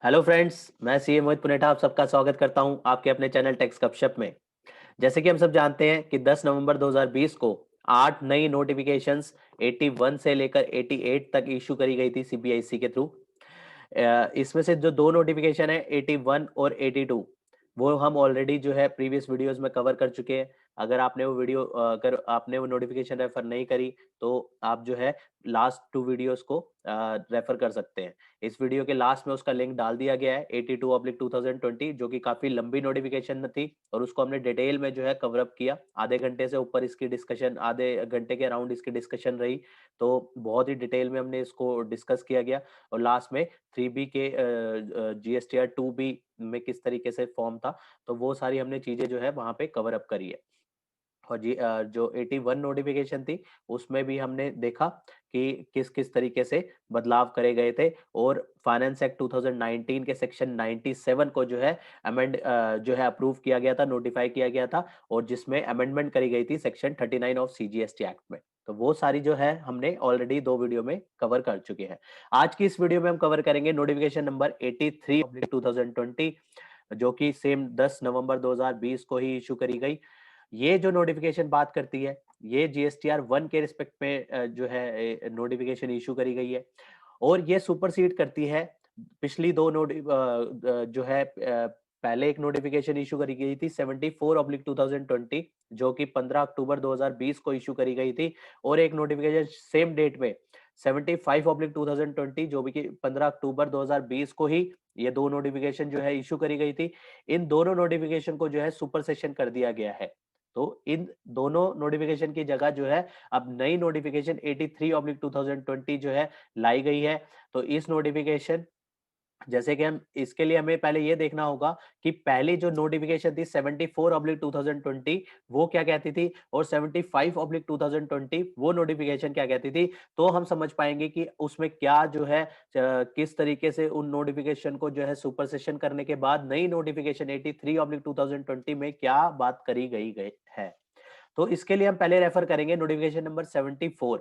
Hello friends, मैं CA मोहित पुनेठा आप सबका स्वागत करता हूं आपके अपने चैनल टेक्स गपशप में। जैसे कि हम सब जानते हैं कि 10 नवंबर 2020 को 8 नई नोटिफिकेशंस 81 से लेकर 88 तक इशू करी गई थी सीबीआईसी के थ्रू। इसमें से जो दो नोटिफिकेशन है 81 और 82 वो हम ऑलरेडी जो है प्रीवियस वीडियोस में कवर कर चुके हैं। अगर आपने वो नोटिफिकेशन रेफर नहीं करी तो आप जो है लास्ट टू वीडियोस को रेफर कर सकते हैं। इस वीडियो के लास्ट में उसका लिंक डाल दिया गया है 82/2020 जो कि काफी लंबी नोटिफिकेशन थी और उसको हमने डिटेल में जो है कवर अप किया। आधे घंटे से ऊपर इसकी डिस्कशन, आधे घंटे के अराउंड इसकी डिस्कशन रही। तो बहुत ही डिटेल में हमने इसको डिस्कस किया गया और लास्ट में 3B के GSTR 2B में किस तरीके से फॉर्म था, तो वो सारी हमने चीजें जो है वहां पे कवर अप करी है। और जो 81 नोटिफिकेशन थी उसमें भी हमने देखा कि किस किस तरीके से बदलाव करे गए थे और फाइनेंस एक्ट 2019 के सेक्शन 97 को जो है जो है अप्रूव किया गया था, नोटिफाई किया गया था और जिसमें अमेंडमेंट करी गई थी सेक्शन 39 ऑफ CGST एक्ट में। तो वो सारी जो है हमने ऑलरेडी दो वीडियो में कवर कर चुके हैं। आज की इस वीडियो में हम कवर करेंगे नोटिफिकेशन नंबर 83/2020 जो कि सेम 10 नवंबर 2020 को ही इशू करी गई। ये जो नोटिफिकेशन बात करती है ये GSTR 1 के रिस्पेक्ट में जो है नोटिफिकेशन इशू करी गई है और ये सुपरसीड करती है पिछली दो जो है पहले एक नोटिफिकेशन इशू करी गई थी 74/2020 जो कि 15 अक्टूबर 2020 को इशू करी गई थी और एक नोटिफिकेशन सेम डेट में 75/2020 जो भी कि 15 अक्टूबर 2020 को ही ये दो नोटिफिकेशन जो है इशू करी गई थी। इन दोनों नोटिफिकेशन को जो है सुपर सेशन कर दिया गया है। तो इन दोनों नोटिफिकेशन की जगह जो है अब नई नोटिफिकेशन 83/2020 जो है लाई गई है। तो इस नोटिफिकेशन जैसे कि हम इसके लिए हमें पहले ये देखना होगा कि पहली जो नोटिफिकेशन थी 74/2020 वो क्या कहती थी और 75/2020 वो नोटिफिकेशन क्या कहती थी। तो हम समझ पाएंगे कि उसमें क्या जो है किस तरीके से उन नोटिफिकेशन को जो है सुपरसेशन करने के बाद नई नोटिफिकेशन 83/2020 में क्या बात करी गई है। तो इसके लिए हम पहले रेफर करेंगे नोटिफिकेशन नंबर 74।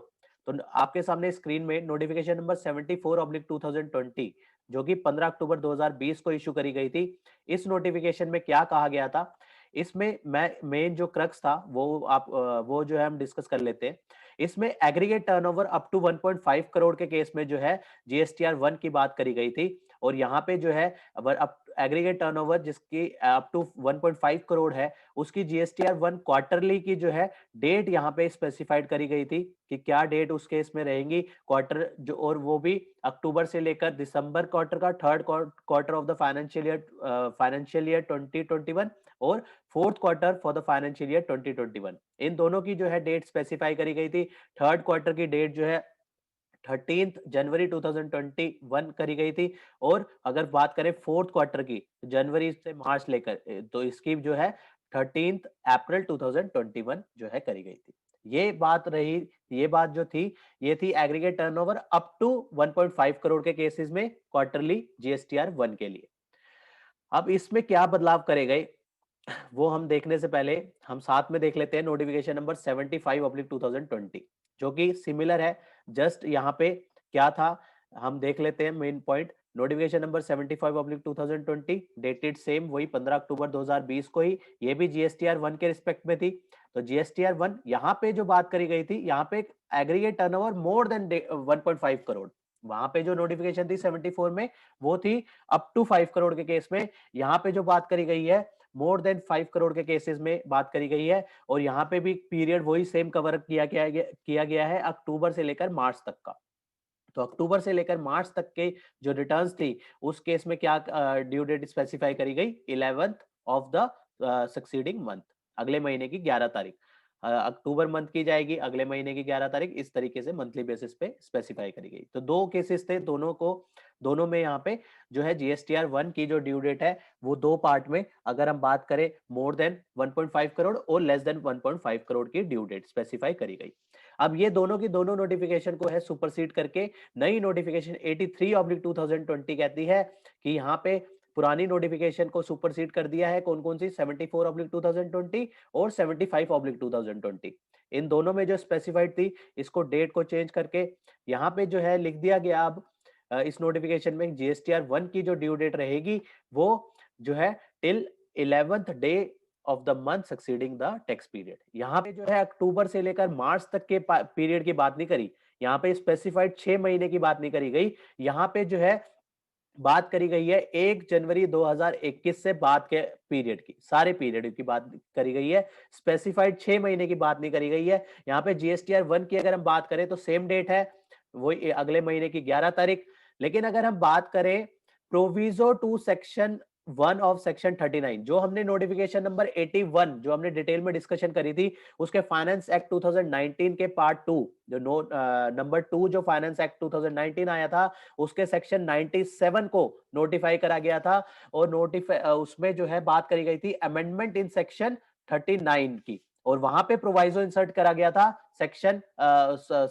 तो आपके सामने स्क्रीन में नोटिफिकेशन नंबर 74/2020 जो कि 15 अक्टूबर 2020 को इशू करी गई थी। इस नोटिफिकेशन में क्या कहा गया था, इसमें मैं मेन जो क्रक्स था वो जो है हम डिस्कस कर लेते हैं। इसमें aggregate turnover up to 1.5 crore के केस में जो है GSTR 1 की बात करी गई थी और यहाँ पे जो है अब एग्रीगेट टर्नओवर जिसकी अप टू 1.5 करोड़ है उसकी GSTR 1 क्वार्टरली की जो है डेट यहाँ पे स्पेसिफाइड करी गई थी कि क्या डेट उस केस में रहेंगी क्वार्टर जो, और वो भी अक्टूबर से लेकर दिसंबर क्वार्टर का third quarter of the financial year 2021 और fourth quarter for the financial year 2021। इन दोनों की जो है डेट स्पेसिफाई करी गई थी। थर्ड क्वार्टर की डेट जो है 13 जनवरी 2021 करी गई थी और अगर बात करें फोर्थ क्वार्टर की जनवरी से मार्च लेकर तो इसकी जो है 13 अप्रैल 2021 जो है करी गई थी। ये बात रही, ये बात जो थी ये थी aggregate turnover up to 1.5 crore के केसेस में क्वार्टरली GSTR 1 के लिए। अब इसमें क्या बदलाव करे गए वो हम देखने से पहले हम साथ में देख लेते हैं नोटिफिकेशन नंबर 75/2020 जो कि सिमिलर है। जस्ट यहाँ पे क्या था हम देख लेते हैं main point. Notification number 75/2020 dated same वही 15 अक्टूबर 2020 को ही, ये भी GSTR 1 के रिस्पेक्ट में थी। तो GSTR 1 यहाँ पे जो बात करी गई थी यहाँ पे aggregate turnover more than 1.5 crore. वहां पे जो नोटिफिकेशन थी 74 में वो थी अप टू 5 करोड़ के केस में। यहाँ पे जो बात करी गई है मोर देन 5 करोड़ के केसेस में बात करी गई है और यहाँ पे भी पीरियड वही सेम कवर किया गया है अक्टूबर से लेकर मार्च तक का। तो अक्टूबर से लेकर मार्च तक के जो रिटर्न्स थी उस केस में क्या ड्यू डेट स्पेसिफाई करी गई 11th of the succeeding month, अगले महीने की 11 तारीख। अक्टूबर मंथ की जाएगी अगले महीने की 11 तारीख, इस तरीके से मंथली बेसिस पे स्पेसिफाई करी गई। तो दो केसेस थे, दोनों में यहाँ पे जो है GSTR 1 की जो ड्यू डेट है वो दो पार्ट में, अगर हम बात करें मोर देन 1.5 करोड़ और लेस देन 1.5 करोड़ की ड्यू डेट स्पेसिफाई करी गई। अब ये दोनों की दोनों नोटिफिकेशन को है सुपरसीड करके नई नोटिफिकेशन 83/2020 कहती है कि यहाँ पे पुरानी नोटिफिकेशन को सुपरसीड कर दिया है। कौन कौन सी 74/2020 और 75/2020। इन दोनों में जो स्पेसिफाइड थी इसको डेट को चेंज करके यहाँ पे जो है लिख दिया गया अब इस नोटिफिकेशन में जीएसटीआर 1 की जो ड्यू डेट रहेगी वो जो है till 11th day of the month succeeding the tax period. यहाँ पे जो है अक्टूबर से लेकर मार्च तक के पीरियड की बात नहीं करी, यहाँ पे स्पेसिफाइड 6 महीने की बात नहीं करी गई, यहाँ पे जो है बात करी गई है 1 जनवरी 2021 से बाद के पीरियड की, सारे पीरियड की बात करी गई है, स्पेसिफाइड 6 महीने की बात नहीं करी गई है। यहाँ पे जीएसटीआर 1 की अगर हम बात करें तो सेम डेट है, वो अगले महीने की 11 तारीख। लेकिन अगर हम बात करें proviso to section 1 of section 39, जो हमने नोटिफिकेशन नंबर 81 जो हमने डिटेल में डिस्कशन करी थी, उसके फाइनेंस एक्ट 2019 के पार्ट 2 जो नंबर 2 जो फाइनेंस एक्ट 2019 आया था, उसके सेक्शन 97 को नोटिफाई करा गया था और उसमें जो है बात करी गई थी अमेंडमेंट इन सेक्शन 39 की, और वहां पे प्रोवाइजो इंसर्ट करा गया था सेक्शन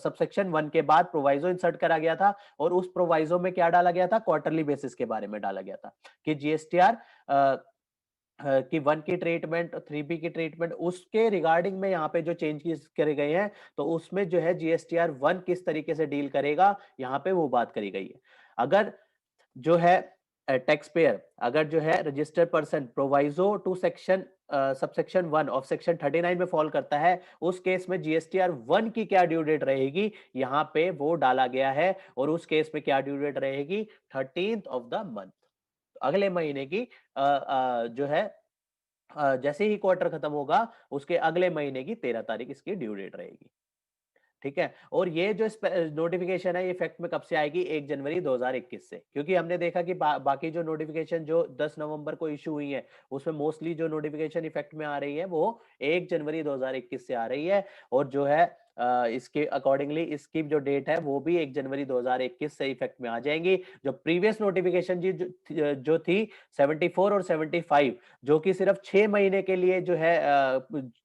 सबसेक्शन 1 के बाद प्रोवाइजो इंसर्ट करा गया था, और उस प्रोवाइजो में क्या डाला गया था, क्वार्टरली बेसिस के बारे में डाला गया था कि जीएसटीआर कि 1 की ट्रीटमेंट 3B की ट्रीटमेंट उसके रिगार्डिंग में यहाँ पे जो चेंजेस करे गए हैं, तो उसमें जो है जीएसटीआर 1 किस तरीके से डील करेगा, यहाँ पे वो बात करी गई है। अगर जो है टैक्स पेयर अगर जो है registered person proviso to section subsection 1 of section 39 में फॉल करता है, उस केस में जीएसटीआर 1 की क्या ड्यू डेट रहेगी, यहाँ पे वो डाला गया है, और उस केस में क्या ड्यू डेट रहेगी, 13th ऑफ द मंथ, अगले महीने की जो है जैसे ही क्वार्टर खत्म होगा उसके अगले महीने की 13 तारीख इसकी ड्यू डेट रहेगी। ठीक है, और ये जो नोटिफिकेशन है ये इफेक्ट में कब से आएगी, 1 जनवरी 2021 से, क्योंकि हमने देखा कि बाकी जो नोटिफिकेशन जो 10 नवंबर को इशू हुई है उसमें मोस्टली जो नोटिफिकेशन इफेक्ट में आ रही है वो 1 जनवरी 2021 से आ रही है, और जो है इसके अकॉर्डिंगली इसकी जो डेट है वो भी 1 जनवरी 2021 से इफेक्ट में आ जाएंगी। जो प्रीवियस नोटिफिकेशन जो थी 74 और 75 जो कि सिर्फ 6 महीने के लिए जो है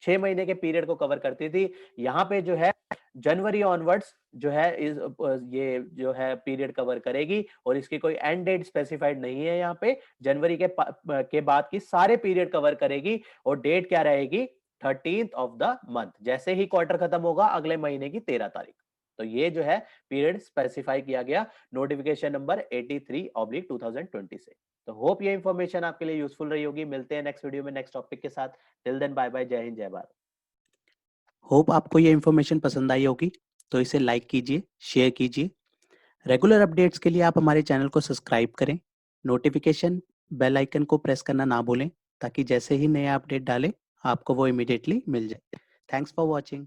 6 महीने के पीरियड को कवर करती थी, यहाँ पे जो है जनवरी ऑनवर्ड्स जो है ये जो है पीरियड कवर करेगी, और इसकी कोई एंड डेट स्पेसिफाइड नहीं है, यहाँ पे जनवरी के बाद की सारे पीरियड कवर करेगी, और डेट क्या रहेगी, 13th ऑफ द मंथ, जैसे ही क्वार्टर खत्म होगा अगले महीने की 13 तारीख। तो ये जो है पीरियड स्पेसिफाई किया गया नोटिफिकेशन नंबर 83/2020 से। तो होप ये इंफॉर्मेशन आपके लिए यूजफुल रही होगी। मिलते हैं नेक्स्ट वीडियो में नेक्स्ट टॉपिक के साथ। टिल देन बाय बाय, जय हिंद जय भारत। होप आपको ये इन्फॉर्मेशन पसंद आई होगी, तो इसे लाइक कीजिए, शेयर कीजिए। रेगुलर अपडेट्स के लिए आप हमारे चैनल को सब्सक्राइब करें, नोटिफिकेशन बेल आइकन को प्रेस करना ना भूलें, ताकि जैसे ही नया अपडेट डालें आपको वो इमीडिएटली मिल जाए। Thanks for watching.